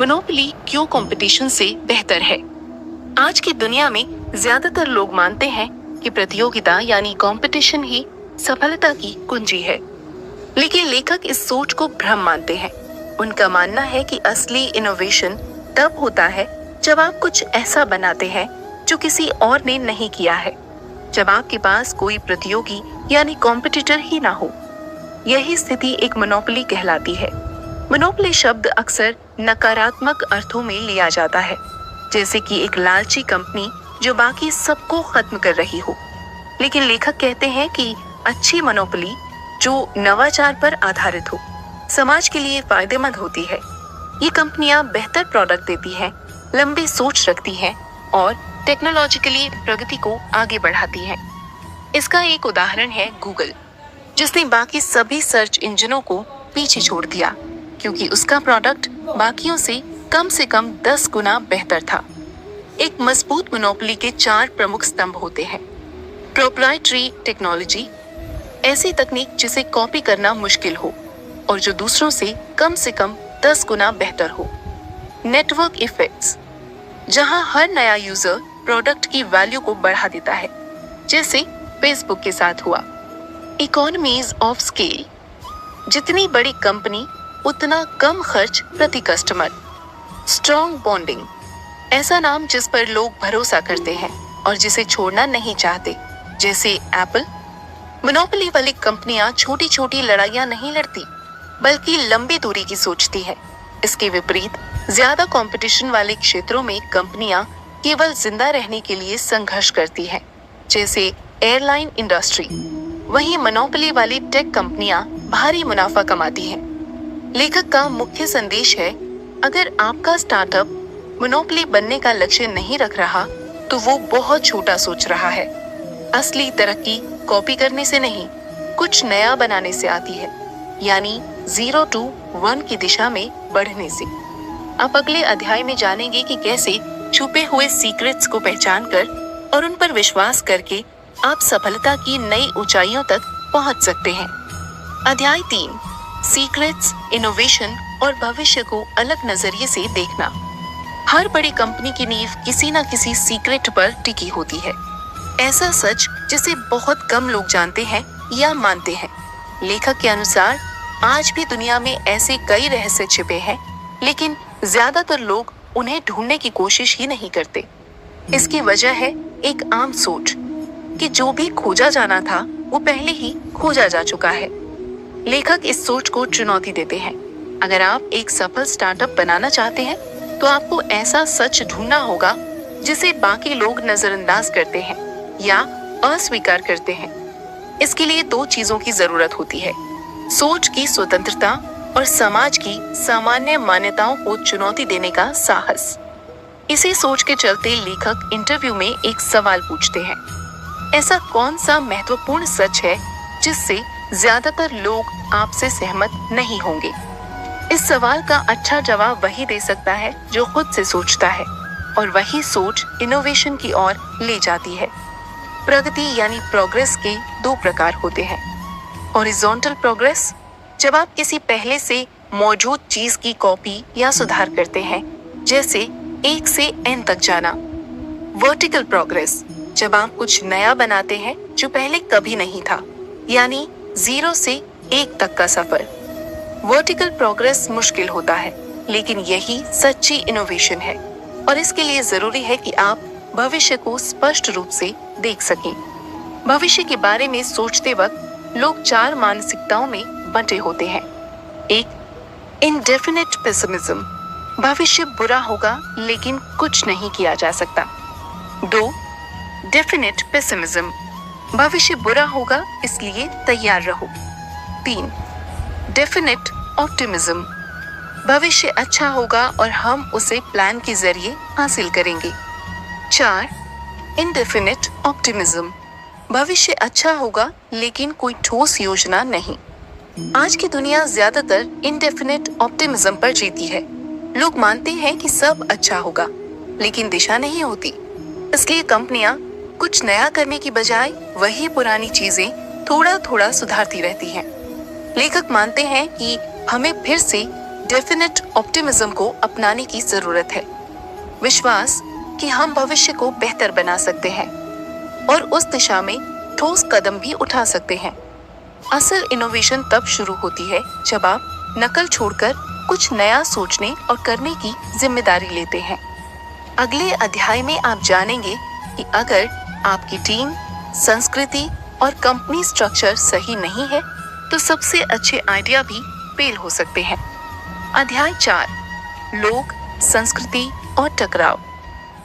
Monopoly क्यों competition से बेहतर है? आज की दुनिया में ज्यादातर लोग मानते हैं कि प्रतियोगिता यानी कंपटीशन ही सफलता की कुंजी है। लेकिन लेखक इस सोच को भ्रम मानते हैं। उनका मानना है कि असली इनोवेशन तब होता है जब आप कुछ ऐसा बनाते हैं जो किसी और ने नहीं किया है, जब आपके पास कोई प्रतियोगी यानी कॉम्पिटिटर ही ना हो। यही स्थिति एक मोनोपोली कहलाती है। मोनोपोली शब्द अक्सर नकारात्मक अर्थों में लिया जाता है, जैसे कि एक लालची कंपनी जो बाकी सबको खत्म कर रही हो। लेकिन लेखक कहते हैं कि अच्छी मोनोपोली जो नवाचार पर आधारित हो, समाज के लिए फायदेमंद होती है। ये कंपनियां बेहतर प्रोडक्ट देती हैं, लंबी सोच रखती हैं और टेक्नोलॉजिकली प्रगति को आगे बढ़ाती हैं। इसका एक उदाहरण है गूगल, जिसने बाकी सभी सर्च इंजनों को पीछे छोड़ दिया क्योंकि उसका प्रोडक्ट बाकियों से कम 10 गुना बेहतर था। एक मजबूत मोनोपोली के 4 प्रमुख स्तंभ होते हैं। प्रोप्राइटरी टेक्नोलॉजी, ऐसी तकनीक जिसे कॉपी करना मुश्किल हो और जो दूसरों से कम 10 गुना बेहतर हो। नेटवर्क इफेक्ट्स, जहां हर नया यूजर प्रोडक्ट की वैल्यू को बढ़ा देता है, जैसे फेसबुक के साथ हुआ। इकोनॉमीज ऑफ स्केल, जितनी बड़ी कंपनी उतना कम खर्च प्रति कस्टमर। स्ट्रॉन्ग बॉन्डिंग, ऐसा नाम जिस पर लोग भरोसा करते हैं और जिसे छोड़ना नहीं चाहते, जैसे एप्पल। मोनोपोली वाली कंपनियां छोटी छोटी लड़ाइयां नहीं लड़ती, बल्कि लंबी दूरी की सोचती है। इसके विपरीत ज्यादा कंपटीशन वाले क्षेत्रों में कंपनियां केवल जिंदा रहने के लिए संघर्ष करती हैं, जैसे एयरलाइन इंडस्ट्री। वहीं मोनोपोली वाली टेक कंपनियां भारी मुनाफा कमाती हैं। लेखक का मुख्य संदेश है, अगर आपका स्टार्टअप मोनोपोली बनने का लक्ष्य नहीं रख रहा तो वो बहुत छोटा सोच रहा है। असली तरक्की कॉपी करने से नहीं, कुछ नया बनाने से आती है, यानी 0 to 1 की दिशा में बढ़ने से। आप अगले अध्याय में जानेंगे कि कैसे छुपे हुए सीक्रेट्स को पहचान कर और उन पर विश्वास करके आप सफलता की नई ऊंचाइयों तक पहुंच सकते हैं। अध्याय 3, सीक्रेट्स, इनोवेशन और भविष्य को अलग नजरिए से देखना। हर बड़ी कंपनी की नींव किसी न किसी सीक्रेट पर टिकी होती है, ऐसा सच जिसे बहुत कम लोग जानते हैं या मानते हैं। लेखक के अनुसार आज भी दुनिया में ऐसे कई रहस्य छिपे हैं, लेकिन ज्यादातर लोग उन्हें ढूंढने की कोशिश ही नहीं करते। इसकी वजह है एक आम सोच कि जो भी खोजा जाना था वो पहले ही खोजा जा चुका है। लेखक इस सोच को चुनौती देते हैं। अगर आप एक सफल स्टार्टअप बनाना चाहते हैं तो आपको ऐसा सच ढूंढना होगा जिसे बाकी लोग नजरअंदाज करते हैं या अस्वीकार करते हैं। इसके लिए 2 चीजों की जरूरत होती है, सोच की स्वतंत्रता और समाज की सामान्य मान्यताओं को चुनौती देने का साहस। इसी सोच के चलते लेखक इंटरव्यू में एक सवाल पूछते हैं, ऐसा कौन सा महत्वपूर्ण सच है जिससे ज्यादातर लोग आपसे सहमत नहीं होंगे? इस सवाल का अच्छा जवाब वही दे सकता है जो खुद से सोचता है, और वही सोच इनोवेशन की ओर ले जाती है। प्रगति यानी प्रोग्रेस के 2 प्रकार होते हैं। हॉरिजॉन्टल प्रोग्रेस, जब आप किसी पहले से मौजूद चीज की कॉपी या सुधार करते हैं, जैसे 1 से n तक जाना। वर्टिकल प्रोग्रेस, जब आप कुछ नया बनाते हैं जो पहले कभी नहीं था, यानी 0 से 1 तक का सफर। वर्टिकल प्रोग्रेस मुश्किल होता है, लेकिन यही सच्ची इनोवेशन है, और इसके लिए जरूरी है कि आप भविष्य को स्पष्ट रूप से देख सकें। भविष्य के बारे में सोचते वक्त लोग 4 मानसिकताओं में बंटे होते हैं। 1, इंडेफिनिट पेसिमिज्म, भविष्य बुरा होगा लेकिन कुछ नहीं किया जा सकता। 2, डेफिनिट पेसिमिज्म, भविष्य बुरा होगा इसलिए तैयार रहो। 3, डेफिनिट ऑप्टिमिज्म, भविष्य अच्छा होगा और हम उसे प्लान के जरिए हासिल करेंगे। 4, इंडेफिनिट ऑप्टिमिज्म, भविष्य अच्छा होगा लेकिन कोई ठोस योजना नहीं। आज की दुनिया ज्यादातर इंडेफिनिट ऑप्टिमिज्म पर जीती है। लोग मानते हैं कि सब अच्छा होगा, लेकिन दिशा नहीं होती। इसलिए कंपनियां कुछ नया करने की बजाय वही पुरानी चीजें थोड़ा थोड़ा सुधारती रहती हैं। लेखक मानते हैं कि हमें फिर से डेफिनेट ऑप्टिमिज्म को अपनाने की जरूरत है। विश्वास कि हम भविष्य को बेहतर बना सकते हैं और उस दिशा में ठोस कदम भी उठा सकते हैं। असल इनोवेशन तब शुरू होती है जब आप नकल छोड़कर कुछ नया सोचने और करने की जिम्मेदारी लेते हैं। अगले अध्याय में आप जानेंगे कि अगर आपकी टीम, संस्कृति और कंपनी स्ट्रक्चर सही नहीं है तो सबसे अच्छे आइडिया भी फेल हो सकते हैं। अध्याय 4, लोग, संस्कृति और टकराव।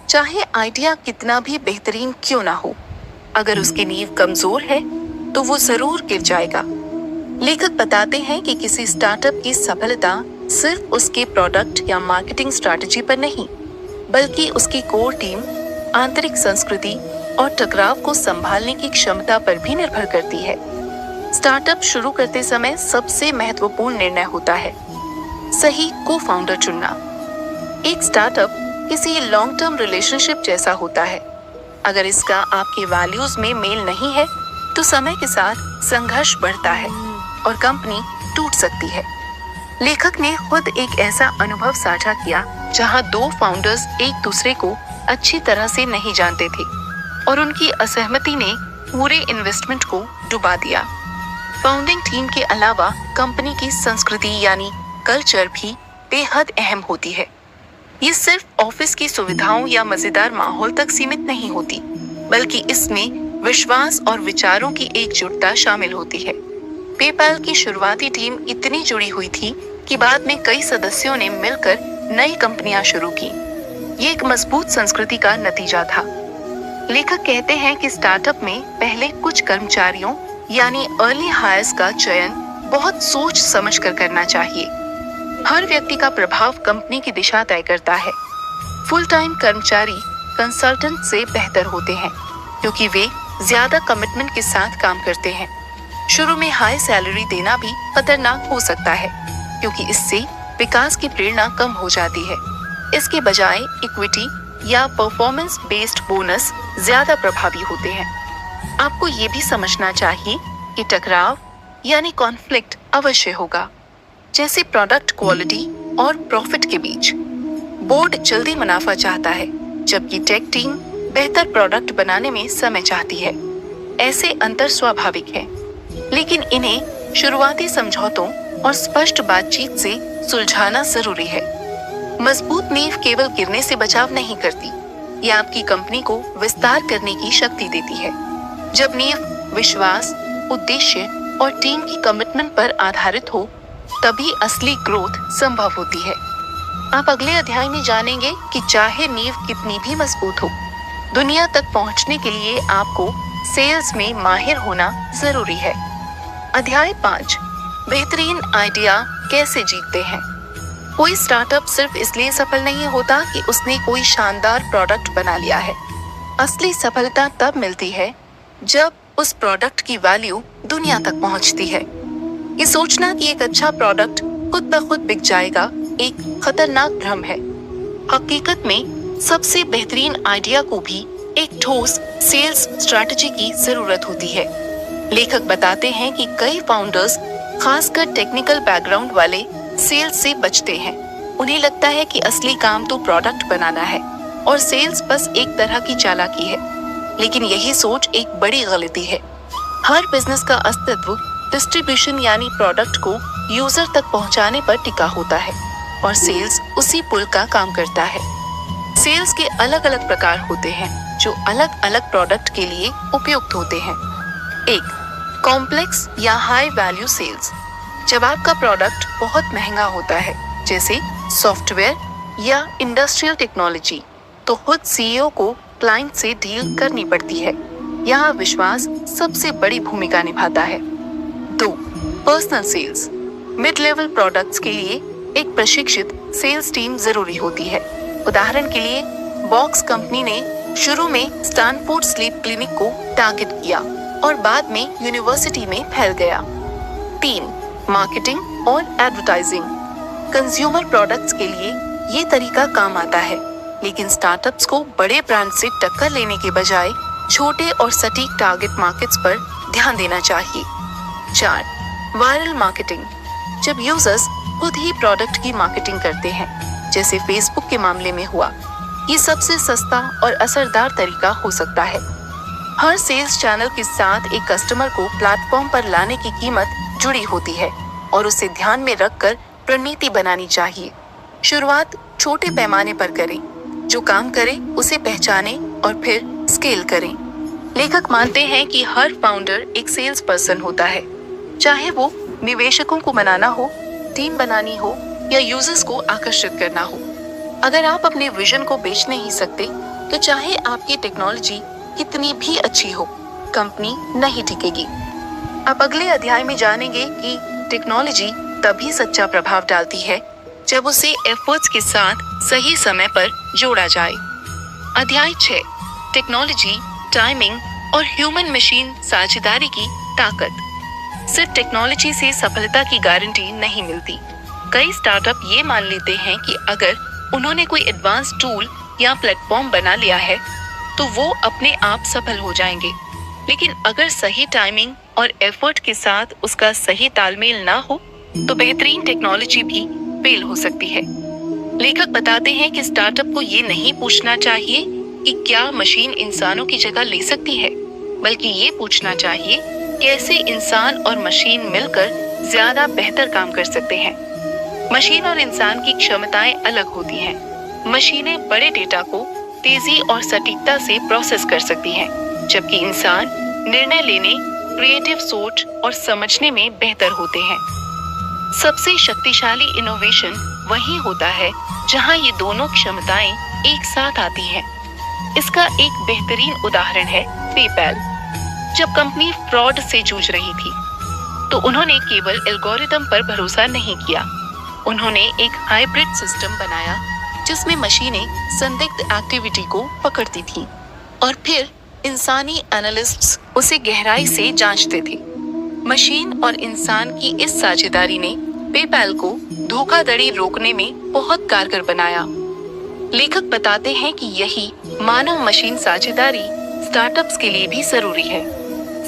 चाहे आइडिया कितना भी बेहतरीन क्यों ना हो, अगर उसकी नींव कमजोर है तो वो जरूर गिर जाएगा। लेखक बताते हैं कि किसी स्टार्टअप की सफलता सिर्फ उसके प्रोडक्ट या मार्केटिंग स्ट्रैटेजी पर नहीं, बल्कि उसकी कोर टीम, आंतरिक संस्कृति और टकराव को संभालने की क्षमता पर भी निर्भर करती है। स्टार्टअप शुरू करते समय सबसे महत्वपूर्ण निर्णय होता है सही को फाउंडर चुनना। एक स्टार्टअप किसी लॉन्ग टर्म रिलेशनशिप जैसा होता है। अगर इसका आपके वैल्यूज में मेल नहीं है तो समय के साथ संघर्ष बढ़ता है और कंपनी टूट सकती है। लेखक ने खुद एक ऐसा अनुभव साझा किया जहां 2 फाउंडर्स एक दूसरे को अच्छी तरह से नहीं जानते थे और उनकी असहमति ने पूरे इन्वेस्टमेंट को डुबा दिया। फाउंडिंग टीम के अलावा कंपनी की संस्कृति यानी कल्चर भी बेहद अहम होती है। ये सिर्फ ऑफिस की सुविधाओं या मजेदार माहौल तक सीमित नहीं होती, बल्कि इसमें विश्वास और विचारों की एकजुटता शामिल होती है। पेपैल की शुरुआती टीम इतनी जुड़ी हुई थी कि बाद में कई सदस्यों ने मिलकर नई कंपनियां शुरू की। ये एक मजबूत संस्कृति का नतीजा था। लेखक कहते हैं कि स्टार्टअप में पहले कुछ कर्मचारियों यानी अर्ली हायर्स का चयन बहुत सोच समझ कर करना चाहिए। हर व्यक्ति का प्रभाव कंपनी की दिशा तय करता है। फुल टाइम कर्मचारी कंसल्टेंट से बेहतर होते हैं क्योंकि वे ज्यादा कमिटमेंट के साथ काम करते हैं। शुरू में हाई सैलरी देना भी खतरनाक हो सकता है क्योंकि इससे विकास की प्रेरणा कम हो जाती है। इसके बजाय इक्विटी या परफॉर्मेंस बेस्ड बोनस ज्यादा प्रभावी होते हैं। आपको ये भी समझना चाहिए कि टकराव यानी कॉन्फ्लिक्ट अवश्य होगा, जैसे प्रोडक्ट क्वालिटी और प्रॉफिट के बीच। बोर्ड जल्दी मुनाफा चाहता है जबकि टेक टीम बेहतर प्रोडक्ट बनाने में समय चाहती है। ऐसे अंतर स्वाभाविक है, लेकिन इन्हें शुरुआती समझौतों और स्पष्ट बातचीत से सुलझाना जरूरी है। मजबूत नींव केवल गिरने से बचाव नहीं करती, ये आपकी कंपनी को विस्तार करने की शक्ति देती है। जब नींव विश्वास, उद्देश्य और टीम की कमिटमेंट पर आधारित हो, तभी असली ग्रोथ संभव होती है। आप अगले अध्याय में जानेंगे कि चाहे नींव कितनी भी मजबूत हो, दुनिया तक पहुंचने के लिए आपको सेल्स में माहिर होना जरूरी है। अध्याय 5, बेहतरीन आइडिया कैसे जीतते हैं। कोई स्टार्टअप सिर्फ इसलिए सफल नहीं होता कि उसने कोई शानदार प्रोडक्ट बना लिया है। असली सफलता तब मिलती है जब उस प्रोडक्ट की वैल्यू दुनिया तक पहुंचती है। ये सोचना कि एक अच्छा प्रोडक्ट खुद ब खुद बिक जाएगा एक खतरनाक भ्रम है। हकीकत में सबसे बेहतरीन आइडिया को भी एक ठोस सेल्स स्ट्रैटेजी की जरूरत होती है। लेखक बताते हैं कि कई फाउंडर्स, खासकर टेक्निकल बैकग्राउंड वाले, सेल्स से बचते हैं। उन्हें लगता है कि असली काम तो प्रोडक्ट बनाना है और सेल्स बस एक तरह की चालाकी है, लेकिन यही सोच एक बड़ी गलती है। हर बिजनेस का अस्तित्व डिस्ट्रीब्यूशन यानी प्रोडक्ट को यूजर तक पहुंचाने पर टिका होता है और सेल्स उसी पुल का काम करता है। सेल्स के अलग अलग प्रकार होते हैं जो अलग अलग प्रोडक्ट के लिए उपयुक्त होते हैं। 1, कॉम्प्लेक्स या हाई वैल्यू सेल्स। जब आपका प्रोडक्ट बहुत महंगा होता है, जैसे सॉफ्टवेयर या इंडस्ट्रियल टेक्नोलॉजी, तो खुद सीईओ को क्लाइंट से डील करनी पड़ती है। यहाँ विश्वास सबसे बड़ी भूमिका निभाता है। 2, personal sales. Mid level products के लिए एक प्रशिक्षित सेल्स टीम जरूरी होती है। उदाहरण के लिए बॉक्स कंपनी ने शुरू में स्टैनफोर्ड स्लीप क्लिनिक को टारगेट किया और बाद में यूनिवर्सिटी में फैल गया। 3, मार्केटिंग और एडवर्टाइजिंग। कंज्यूमर प्रोडक्ट्स के लिए ये तरीका काम आता है, लेकिन स्टार्टअप्स को बड़े ब्रांड से टक्कर लेने के बजाय छोटे और सटीक टारगेट मार्केट्स पर ध्यान देना चाहिए। 4, वायरल मार्केटिंग। जब यूजर्स खुद ही प्रोडक्ट की मार्केटिंग करते हैं, जैसे फेसबुक के मामले में हुआ। ये सबसे सस्ता और असरदार तरीका हो सकता है। हर सेल्स चैनल के साथ एक कस्टमर को प्लेटफॉर्म पर लाने की कीमत जुड़ी होती है और उसे ध्यान में रखकर रणनीति बनानी चाहिए। शुरुआत छोटे पैमाने पर करें, जो काम करे उसे पहचाने और फिर स्केल करें। लेखक मानते हैं कि हर फाउंडर एक सेल्स पर्सन होता है, चाहे वो निवेशकों को मनाना हो, टीम बनानी हो या यूजर्स को आकर्षित करना हो। अगर आप अपने विजन को बेच नहीं सकते, तो चाहे आपकी टेक्नोलॉजी कितनी भी अच्छी हो, कंपनी नहीं टिकेगी। अब अगले अध्याय में जानेंगे कि टेक्नोलॉजी तभी सच्चा प्रभाव डालती है जब उसे एफर्ट्स के साथ सही समय पर जोड़ा जाए। अध्याय 6, टेक्नोलॉजी, टाइमिंग और ह्यूमन मशीन साझेदारी की ताकत। सिर्फ टेक्नोलॉजी से सफलता की गारंटी नहीं मिलती। कई स्टार्टअप ये मान लेते हैं कि अगर उन्होंने कोई एडवांस टूल या प्लेटफॉर्म बना लिया है तो वो अपने आप सफल हो जाएंगे। लेकिन अगर सही टाइमिंग और एफर्ट के साथ उसका सही तालमेल ना हो तो बेहतरीन टेक्नोलॉजी भी फेल हो सकती है। लेखक बताते हैं कि स्टार्टअप को ये नहीं पूछना चाहिए कि क्या मशीन इंसानों की जगह ले सकती है, बल्कि ये पूछना चाहिए कैसे इंसान और मशीन मिलकर ज्यादा बेहतर काम कर सकते हैं। मशीन और इंसान की क्षमताएं अलग होती हैं। मशीनें बड़े डेटा को तेजी और सटीकता से प्रोसेस कर सकती हैं, जबकि इंसान निर्णय लेने, क्रिएटिव सोच और समझने में बेहतर होते हैं। सबसे शक्तिशाली इनोवेशन वही होता है जहां ये दोनों क्षमताएं एक साथ आती हैं। इसका एक बेहतरीन उदाहरण है पेपैल। जब कंपनी फ्रॉड से जूझ रही थी तो उन्होंने केवल एल्गोरिदम पर भरोसा नहीं किया। उन्होंने एक हाइब्रिड सिस्टम बनाया जिसमें मशीनें संदिग्ध एक्टिविटी को पकड़ती थीं और फिर इंसानी एनालिस्ट्स उसे गहराई से जांचते थे। मशीन और इंसान की इस साझेदारी ने पेपैल को धोखाधड़ी रोकने में बहुत कारगर बनाया। लेखक बताते हैं कि यही मानव मशीन साझेदारी स्टार्टअप्स के लिए भी जरूरी है।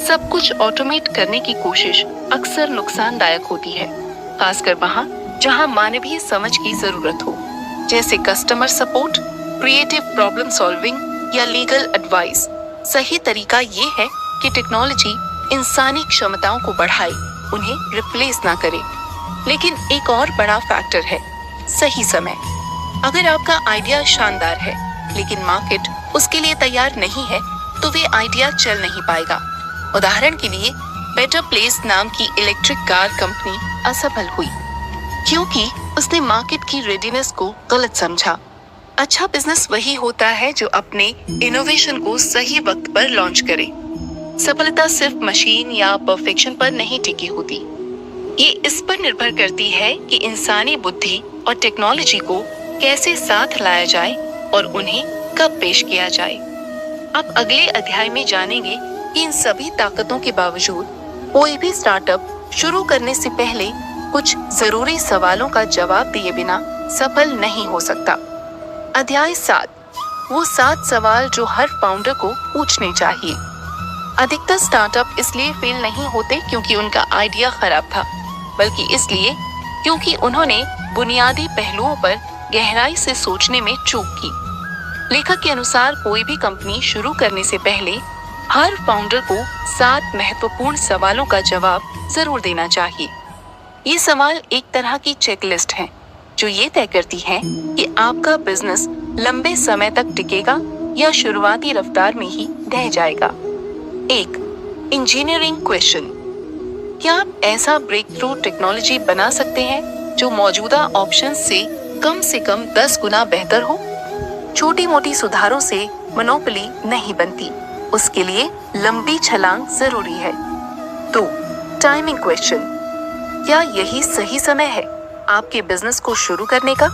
सब कुछ ऑटोमेट करने की कोशिश अक्सर नुकसानदायक होती है, खासकर वहां जहां मानवीय समझ की जरूरत हो, जैसे customer support, creative problem solving या लीगल एडवाइस। सही तरीका ये है कि टेक्नोलॉजी इंसानी क्षमताओं को बढ़ाए, उन्हें रिप्लेस ना करे। लेकिन एक और बड़ा फैक्टर है सही समय। अगर आपका आइडिया शानदार है लेकिन मार्केट उसके लिए तैयार नहीं है तो वे आइडिया चल नहीं पाएगा। उदाहरण के लिए बेटर प्लेस नाम की इलेक्ट्रिक कार कंपनी असफल हुई क्योंकि उसने मार्केट की रेडीनेस को गलत समझा। अच्छा बिजनेस वही होता है जो अपने इनोवेशन को सही वक्त पर लॉन्च करे। सफलता सिर्फ मशीन या परफेक्शन पर नहीं टिकी होती, ये इस पर निर्भर करती है कि इंसानी बुद्धि और टेक्नोलॉजी को कैसे साथ लाया जाए और उन्हें कब पेश किया जाए। अब अगले अध्याय में जानेंगे कि इन सभी ताकतों के बावजूद कोई भी स्टार्टअप शुरू करने से पहले कुछ जरूरी सवालों का जवाब दिए बिना सफल नहीं हो सकता। अध्याय 7, वो 7 सवाल जो हर फाउंडर को पूछने चाहिए। अधिकतर स्टार्टअप इसलिए फेल नहीं होते क्योंकि उनका आइडिया खराब था, बल्कि इसलिए क्योंकि उन्होंने बुनियादी पहलुओं पर गहराई से सोचने में चूक की। लेखक के अनुसार कोई भी कंपनी शुरू करने से पहले हर फाउंडर को 7 महत्वपूर्ण सवालों का जवाब जरूर देना चाहिए। ये सवाल एक तरह की चेकलिस्ट है जो ये तय करती है कि आपका बिजनेस लंबे समय तक टिकेगा या शुरुआती रफ्तार में ही ढह जाएगा। 1. Engineering question. क्या आप ऐसा ब्रेक थ्रू टेक्नोलॉजी बना सकते हैं जो मौजूदा ऑप्शन से कम 10 गुना बेहतर हो? छोटी मोटी सुधारों से मोनोपोली नहीं बनती, उसके लिए लंबी छलांग जरूरी है। 2. Timing question. क्या यही सही समय है आपके बिजनेस को शुरू करने का?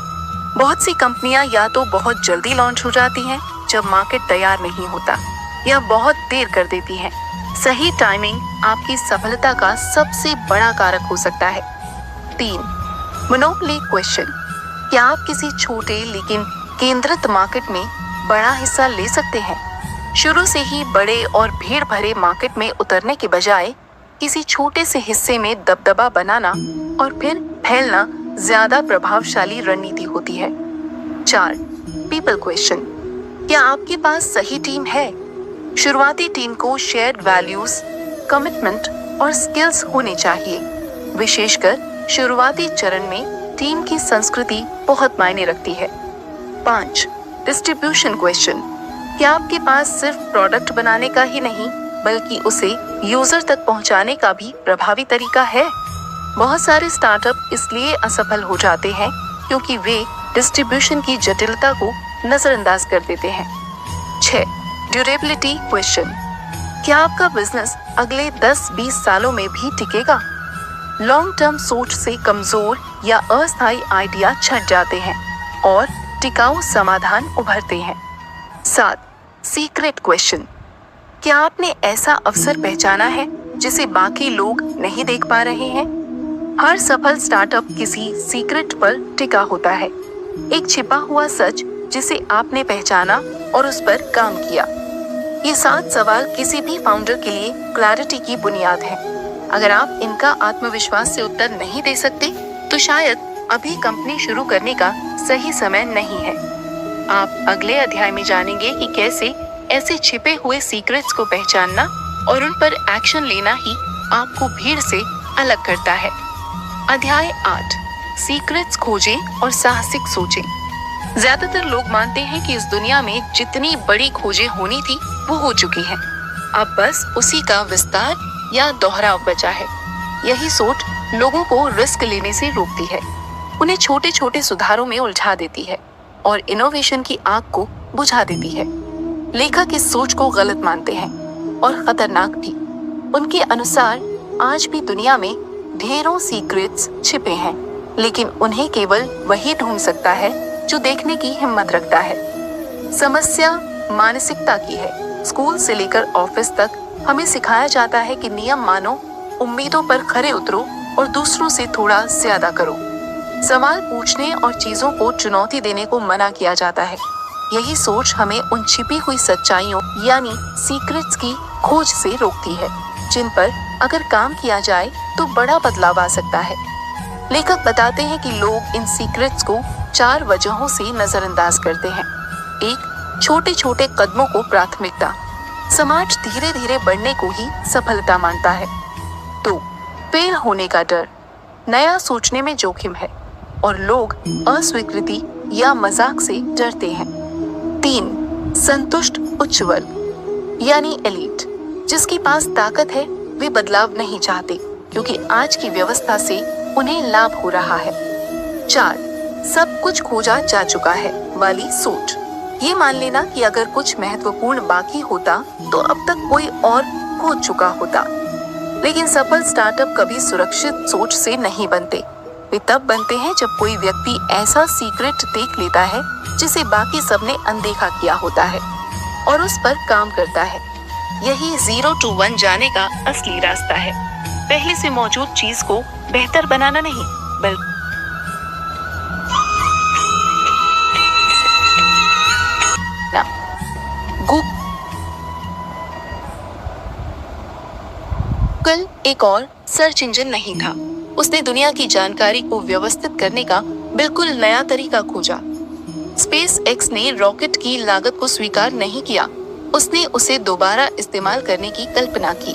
बहुत सी कंपनियां या तो बहुत जल्दी लॉन्च हो जाती हैं जब मार्केट तैयार नहीं होता, या बहुत देर कर देती हैं। सही टाइमिंग आपकी सफलता का सबसे बड़ा कारक हो सकता है। 3. Monopoly question. क्या आप किसी छोटे लेकिन केंद्रित मार्केट में बड़ा हिस्सा ले सकते हैं? शुरू से ही बड़े और भीड़ भरे मार्केट में उतरने के बजाय किसी छोटे से हिस्से में दबदबा बनाना और फिर फैलना ज्यादा प्रभावशाली रणनीति होती है। 4. पीपल क्वेश्चन, क्या आपके पास सही टीम है? शुरुआती टीम को शेयर्ड वैल्यूज, कमिटमेंट और स्किल्स होने चाहिए। विशेषकर शुरुआती चरण में टीम की संस्कृति बहुत मायने रखती है। 5. डिस्ट्रीब्यूशन क्वेश्चन, क्या आपके पास सिर्फ प्रोडक्ट बनाने का ही नहीं बल्कि उसे यूजर तक पहुंचाने का भी प्रभावी तरीका है? बहुत सारे स्टार्टअप इसलिए असफल हो जाते हैं क्योंकि वे डिस्ट्रीब्यूशन की जटिलता को नजरअंदाज कर देते हैं। 6. ड्यूरेबिलिटी क्वेश्चन, क्या आपका बिजनेस अगले 10-20 सालों में भी टिकेगा? लॉन्ग टर्म सोच से कमजोर या अस्थायी आइडिया छट जाते हैं और टिकाऊ समाधान उभरते हैं। 7. सीक्रेट क्वेश्चन, क्या आपने ऐसा अवसर पहचाना है जिसे बाकी लोग नहीं देख पा रहे हैं? हर सफल स्टार्टअप किसी सीक्रेट पर टिका होता है, एक छिपा हुआ सच जिसे आपने पहचाना और उस पर काम किया। ये 7 सवाल किसी भी फाउंडर के लिए क्लैरिटी की बुनियाद है। अगर आप इनका आत्मविश्वास से उत्तर नहीं दे सकते तो शायद अभी कंपनी शुरू करने का सही समय नहीं है। आप अगले अध्याय में जानेंगे कि कैसे ऐसे छिपे हुए सीक्रेट्स को पहचानना और उन पर एक्शन लेना ही आपको भीड़ से अलग करता है। अध्याय 8, सीक्रेट्स खोजें और साहसिक सोचें। ज्यादातर लोग मानते हैं कि इस दुनिया में जितनी बड़ी खोजें होनी थी वो हो चुकी हैं। अब बस उसी का विस्तार या दोहराव बचा है। यही सोच लोगों को रिस्क लेने से रोकती है, उन्हें छोटे छोटे सुधारों में उलझा देती है और इनोवेशन की आग को बुझा देती है। लेखक इस सोच को गलत मानते हैं और खतरनाक भी। उनके अनुसार आज भी दुनिया में ढेरों सीक्रेट्स छिपे हैं, लेकिन उन्हें केवल वही ढूंढ सकता है जो देखने की हिम्मत रखता है। समस्या मानसिकता की है। स्कूल से लेकर ऑफिस तक हमें सिखाया जाता है कि नियम मानो, उम्मीदों पर खरे उतरो और दूसरों से थोड़ा ज्यादा करो। सवाल पूछने और चीजों को चुनौती देने को मना किया जाता है। यही सोच हमें उन छिपी हुई सच्चाइयों यानी सीक्रेट्स की खोज से रोकती है, जिन पर अगर काम किया जाए तो बड़ा बदलाव आ सकता है। लेखक बताते हैं कि लोग इन सीक्रेट्स को 4 वजहों से नजरअंदाज करते हैं। 1. छोटे छोटे कदमों को प्राथमिकता। समाज धीरे धीरे बढ़ने को ही सफलता मानता है। 2. फेल होने का डर। नया सोचने में जोखिम है और लोग अस्वीकृति या मजाक से डरते हैं। 3. संतुष्ट उच्च वर्ग यानी एलीट। जिसके पास ताकत है वे बदलाव नहीं चाहते क्योंकि आज की व्यवस्था से उन्हें लाभ हो रहा है। 4. सब कुछ खोजा जा चुका है वाली सोच। ये मान लेना कि अगर कुछ महत्वपूर्ण बाकी होता तो अब तक कोई और खोज चुका होता। लेकिन सफल स्टार्टअप कभी सुरक्षित सोच से नहीं बनते। वे तब बनते हैं जब कोई व्यक्ति ऐसा सीक्रेट देख लेता है जिसे बाकी सबने अनदेखा किया होता है और उस पर काम करता है। यही 0 to 1 जाने का असली रास्ता है। पहले से मौजूद चीज को बेहतर बनाना नहीं बल्कि गूगल एक और सर्च इंजन नहीं था। उसने दुनिया की जानकारी को व्यवस्थित करने का बिल्कुल नया तरीका खोजा। स्पेस एक्स ने रॉकेट की लागत को स्वीकार नहीं किया, उसने उसे दोबारा इस्तेमाल करने की कल्पना की।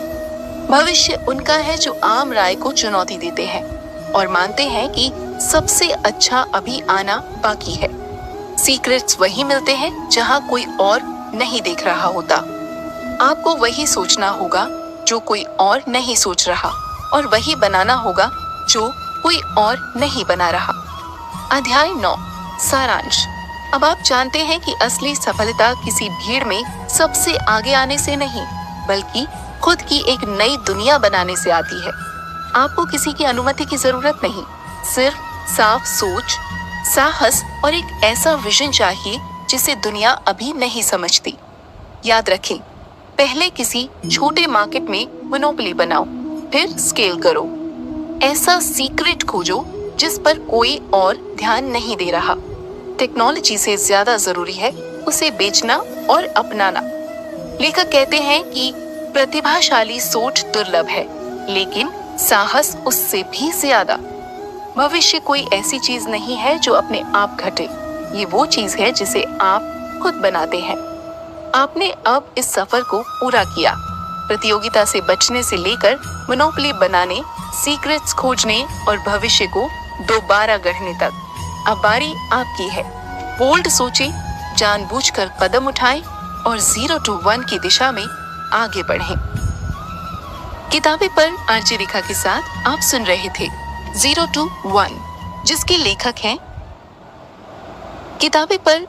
भविष्य उनका है जो आम राय को चुनौती देते हैं और मानते हैं कि सबसे अच्छा अभी आना बाकी है। सीक्रेट्स वही मिलते हैं जहां कोई और नहीं देख रहा होता। आपको वही सोचना होगा जो कोई और नहीं सोच रहा और वही बनाना होगा जो कोई और नहीं बना रहा। अध्याय 9, सारांश। अब आप जानते हैं कि असली सफलता किसी भीड़ में सबसे आगे आने से नहीं बल्कि खुद की एक नई दुनिया बनाने से आती है। आपको किसी की अनुमति की जरूरत नहीं, सिर्फ साफ सोच, साहस और एक ऐसा विजन चाहिए जिसे दुनिया अभी नहीं समझती। याद रखें, पहले किसी छोटे मार्केट में मोनोपोली बनाओ, फिर स्केल करो। ऐसा सीक्रेट खोजो जिस पर कोई और ध्यान नहीं दे रहा। टेक्नोलॉजी से ज्यादा जरूरी है उसे बेचना और अपनाना। लेखक कहते हैं कि प्रतिभाशाली सोच दुर्लभ है, लेकिन साहस उससे भी ज्यादा। भविष्य कोई ऐसी चीज नहीं है जो अपने आप घटे, ये वो चीज है जिसे आप खुद बनाते हैं। आपने अब इस सफर को पूरा किया, प्रतियोगिता से बचने से लेकर मोनोपोली बनाने, सीक्रेट्स खोजने और भविष्य को दोबारा गढ़ने तक। अब बारी आपकी है। बोल्ड सोचें, जानबूझकर कदम उठाएं और 0 to 1 की दिशा में आगे बढ़ें। किताबें पर आरजे रेखा के साथ आप सुन रहे थे 0 to 1, जिसके लेखक हैं किताबें पर